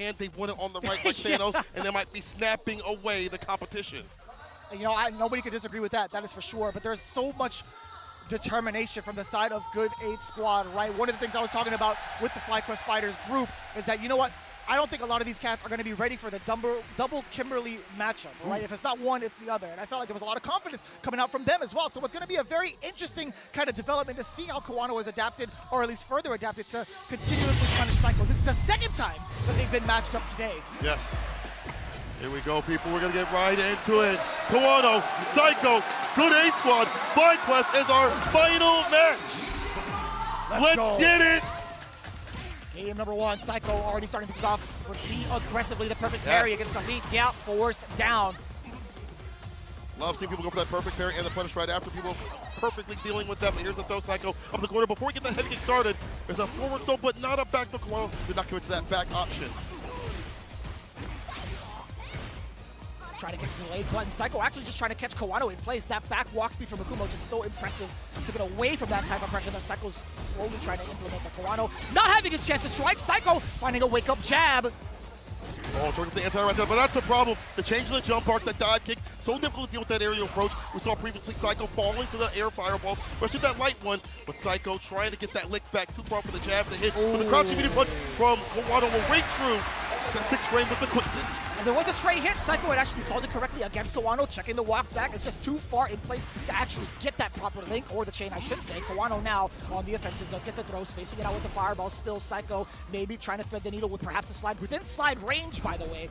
hand, they want it on the right like Thanos, and they might be snapping away the competition. You know, nobody could disagree with that. That is for sure. But there's so much determination from the side of Good 8 Squad, right? One of the things I was talking about with the FlyQuest Fighters group is that, you know what? I don't think a lot of these cats are going to be ready for the double Kimberly matchup, right? If it's not one, it's the other. And I felt like there was a lot of confidence coming out from them as well. So it's going to be a very interesting kind of development to see how KAWANO has adapted, or at least further adapted, to continuously punish Psycho. This is the second time that they've been matched up today. Yes. Here we go, people. We're going to get right into it. KAWANO, Psycho, Good 8 Squad, FlyQuest is our final match. Let's get it. Game number one, Psycho already starting things off. Proceed aggressively, the perfect parry against Elite. Gap forced down. Love seeing people go for that perfect parry and the punish right after. People perfectly dealing with that, but here's the throw, Psycho up the corner. Before we get that heavy kick started, there's a forward throw, but not a back throw. KAWANO did not commit to that back option. Trying to catch the delayed button. Psycho actually just trying to catch KAWANO in place. That back walk speed from Akumo just so impressive to get away from that type of pressure that Psycho's slowly trying to implement. But KAWANO not having his chance to strike. Psycho finding a wake-up jab. Oh, trying to the anti right there, but that's a problem. The change in the jump arc, that dive kick, so difficult to deal with that aerial approach. We saw previously Psycho falling to the air fireballs, especially that light one, but Psycho trying to get that lick back too far for the jab to hit. But the crouching medium punch from KAWANO will ring true. That 6th frame with the quickness. And there was a straight hit. Psycho had actually called it correctly against KAWANO. Checking the walk back. It's just too far in place to actually get that proper link, or the chain, I should say. KAWANO now on the offensive does get the throw, spacing it out with the fireball. Still Psycho maybe trying to thread the needle with perhaps a slide. Within slide range, by the way.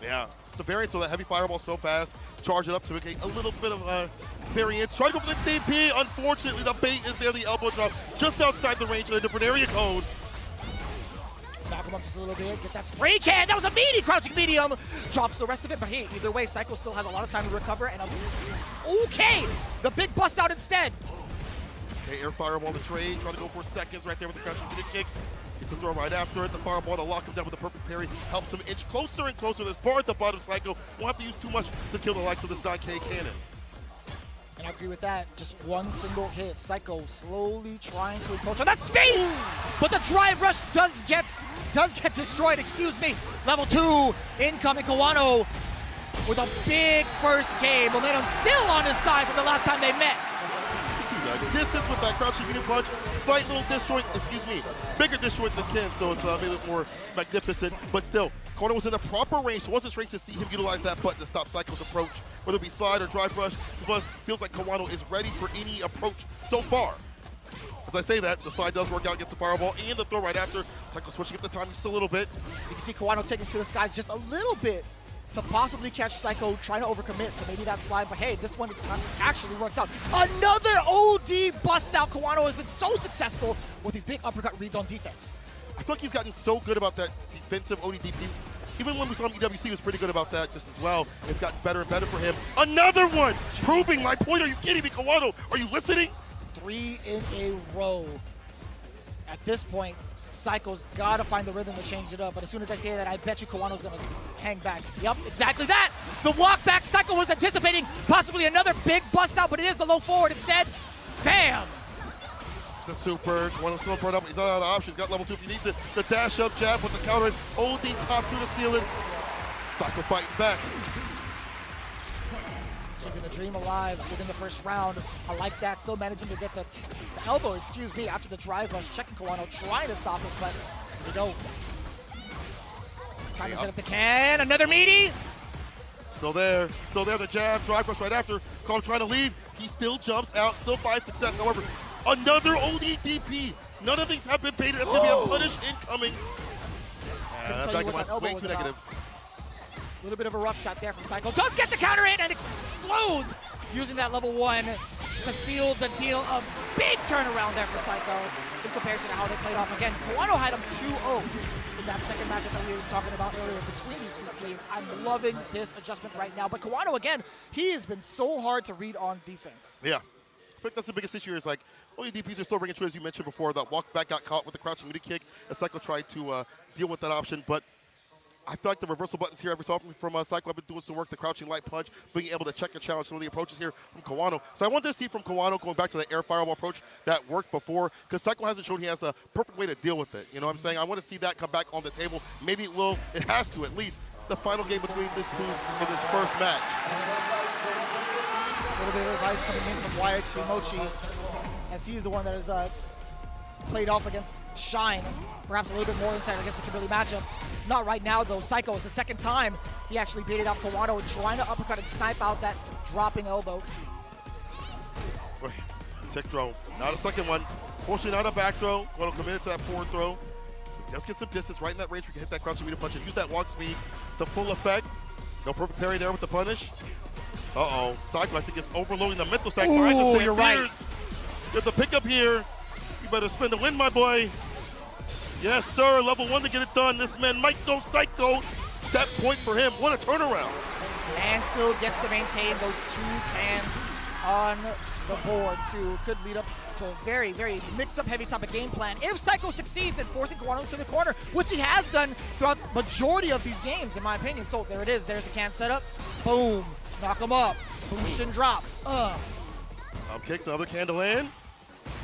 Yeah, it's the variance of that heavy fireball so fast. Charge it up to make a little bit of variance. Try to go for the DP. Unfortunately, the bait is there. The elbow drop just outside the range in a different area code. Knock him up just a little bit, get that spray can, that was a meaty crouching medium, drops the rest of it, but hey, either way, Psycho still has a lot of time to recover, and okay, the big bust out instead. Okay, air fireball to trade, trying to go for seconds right there with the crouching medium kick. Gets the throw right after it, the fireball to lock him down with the perfect parry, helps him inch closer and closer. There's bar at the bottom, Psycho won't have to use too much to kill the likes of this 9K cannon. And I agree with that. Just one single hit. Psycho slowly trying to encroach on that space! But the drive rush does get destroyed, excuse me. Level 2, incoming KAWANO with a big first game. Momentum still on his side from the last time they met. You see that distance with that crouching medium punch, slight little disjoint, excuse me, bigger disjoint than Ken, so it's maybe a bit more magnificent, but still, KAWANO was in the proper range, so it wasn't strange to see him utilize that button to stop Psycho's approach. Whether it be slide or drive rush, but feels like KAWANO is ready for any approach so far. As I say that, the slide does work out, gets the fireball and the throw right after. Psycho switching up the time just a little bit. You can see KAWANO taking to the skies just a little bit to possibly catch Psycho trying to overcommit to maybe that slide, but hey, this one actually works out. Another OD bust out. KAWANO has been so successful with these big uppercut reads on defense. I feel like he's gotten so good about that defensive ODDP. Even when we saw him EWC, he was pretty good about that just as well. It's gotten better and better for him. Another one! Jesus. Proving my point. Are you kidding me, KAWANO? Are you listening? 3 in a row. At this point, Psycho's got to find the rhythm to change it up. But as soon as I say that, I bet you KAWANO's going to hang back. Yep, exactly that. The walk back, Psycho was anticipating possibly another big bust out, but it is the low forward instead. Bam! It's a super. KAWANO's still brought up. He's not out of options. He's got level 2 if he needs it. The dash up jab with the counter. OD top through the ceiling. Psycho fighting back. Keeping the dream alive within the first round. I like that. Still managing to get the elbow, excuse me, after the drive rush. Checking KAWANO, trying to stop it, but here we go. Time to set up the can. Another meaty. Still there. The jab, drive rush right after. KAWANO trying to leave. He still jumps out, still finds success. However, another ODDP. None of these have been baited. That's going to be a punish incoming. Way too negative. A little bit of a rough shot there from Psycho. Does get the counter in and explodes using that level 1 to seal the deal. A big turnaround there for Psycho in comparison to how they played off. Again, KAWANO had him 2-0 in that second matchup that we were talking about earlier between these two teams. I'm loving this adjustment right now. But KAWANO, again, he has been so hard to read on defense. Yeah. I think that's the biggest issue is like, only DPs are still bringing true, as you mentioned before. That walk back got caught with the crouching meaty kick. As Psycho tried to deal with that option, but I feel like the reversal buttons here every so often from Psycho have been doing some work, the crouching light punch, being able to check and challenge some of the approaches here from KAWANO. So I wanted to see from KAWANO going back to the air fireball approach that worked before, because Psycho hasn't shown he has a perfect way to deal with it. You know what I'm saying? I want to see that come back on the table. Maybe it will, it has to at least, the final game between these two for this first match. A little bit of advice coming in from YHC Mochi, as he's the one that has played off against Shine, perhaps a little bit more insight against the Kimberly matchup. Not right now though. Psycho is the second time he actually baited out KAWANO, trying to uppercut and snipe out that dropping elbow. Tick throw, not a second one. Fortunately not a back throw. KAWANO committed to that forward throw. Just get some distance right in that range. We can hit that crouching meter punch and use that walk speed to full effect. No perfect parry there with the punish. Uh-oh, Psycho I think is overloading the mental stack. Ooh, you're right. Get the pickup here. You better spin the win, my boy. Yes, sir, level 1 to get it done. This man might go Psycho. That point for him, what a turnaround. And still gets to maintain those 2 cans on the board too. Could lead up to a very, very mix-up heavy type of game plan if Psycho succeeds in forcing KAWANO to the corner, which he has done throughout the majority of these games, in my opinion. So there it is. There's the can setup. Boom. Knock him up. Push and drop. Up kicks, another can to land.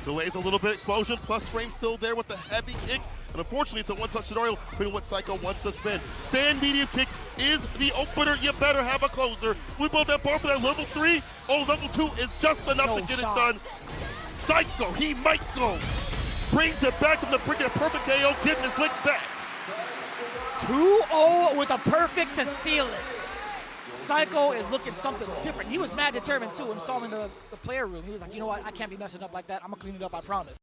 Delays a little bit, explosion, plus frame still there with the heavy kick. And unfortunately, it's a one-touch scenario, putting what Psycho wants to spin. Stand medium kick is the opener. You better have a closer. We built that bar for that level 3. Oh, level 2 is just enough to get it done. Psycho, he might go. Brings it back from the brink of a perfect KO, getting his lick back. 2-0 with a perfect to seal it. Psycho is looking something different. He was mad determined too. When we saw him in the player room, he was like, you know what, I can't be messing up like that. I'm gonna clean it up, I promise.